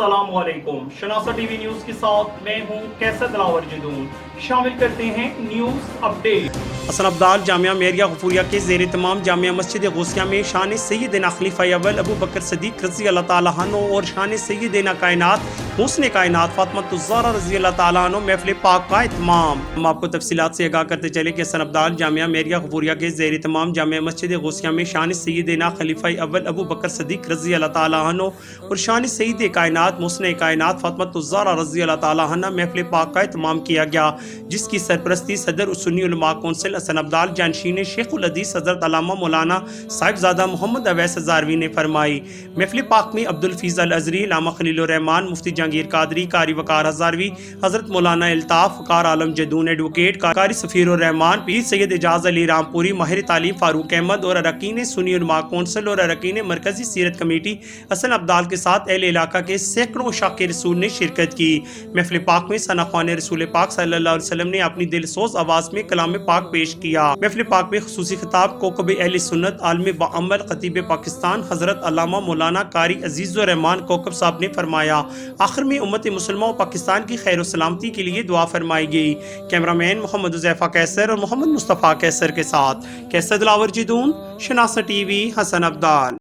अस्सलाम वालेकुम। शनासा TV news के साथ मैं हूं कैसर दिलावर जदून। शामिल करते हैं न्यूज अपडेट। हसन अब्दाल जामिया मेरिया गफूरिया के ज़ेर तमाम जामिया मस्जिद गौसिया में शान सैयदना खलीफा अव्वल अबू बकर सदीक रज़ी अल्लाह ताला अन्हु और शान सैयदना कायनात हुस्न कायनात फातिमा ज़हरा रज़ी अल्लाह ताला अन्हु महफ़िल पाक का इत्माम। हम आपको तफसीलात से आगाह करते चले कि हसन अब्दाल जामिया मेरिया गफूरिया के ज़ेर तमाम जामिया मस्जिद गौसिया में शान सैयदना खलीफा अव्वल अबू बकर सदीक रज़ी अल्लाह ताला अन्हु और शान सैयद कायनात हुस्न कायनात फातिमा ज़हरा रज़ी अल्लाह ताला अन्हा महफ़िल पाक का इत्माम किया गया, जिसकी सरपरस्ती सदर सुन्नी उलमा कौंसिल हसन अब्दाल जानशीन शेखुल हदीस हज़रत अल्लामा मौलाना साहिबजादा मोहम्मद अवैस हज़ारवी ने फरमाई। महफिल पाक में अब्दुल फीज़ अल अज़री, लामा खलीलुर रहमान, मुफ्ती जहांगीर कादरी, कारी वकार हज़ारवी, हज़रत मौलाना इल्ताफ़, वकार आलम जदून, एडवोकेट कारी सफ़ीरुर रहमान, पीर सैयद एजाज़ अली रामपुरी, माहिर तालीम फ़ारूक अहमद और अरकान सुन्नी उलमा कौंसिल और अरकान मरकज़ी सीरत कमेटी हसन अब्दाल के साथ अहले इलाका के सैकड़ों शाक़ रसूल ने शिरकत की। महफिल पाक में सना ख़्वान रसूल पाक सल्लल्लाहु अलैहि वसल्लम ने अपनी दिलसोज आवाज़ में कलाम पाक पेश किया। महफिल पाक में खुसूसी खिताब कोकब अहले सुन्नत आलम बाअमल खतीब पाकिस्तान हज़रत अल्लामा मौलाना कारी अजीज़ुर रहमान कोकब साहब ने फरमाया। आखिर में उम्मत मुसलमान और पाकिस्तान की खैर सलामती के लिए दुआ फरमाई गई। कैमरामैन मोहम्मद हुज़ैफ़ा कैसर और मोहम्मद मुस्तफ़ा कैसर के साथ कैसर दिलावर जदून, शनासा टीवी, हसन अब्दाल।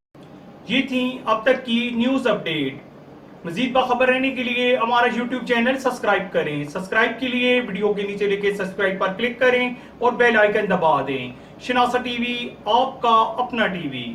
ये थी अब तक की न्यूज अपडेट। मजीद बाखबर रहने के लिए हमारा YouTube चैनल सब्सक्राइब करें। सब्सक्राइब के लिए वीडियो के नीचे लिखे सब्सक्राइब पर क्लिक करें और बेल आइकन दबा दें। शनासा टीवी, आपका अपना टीवी।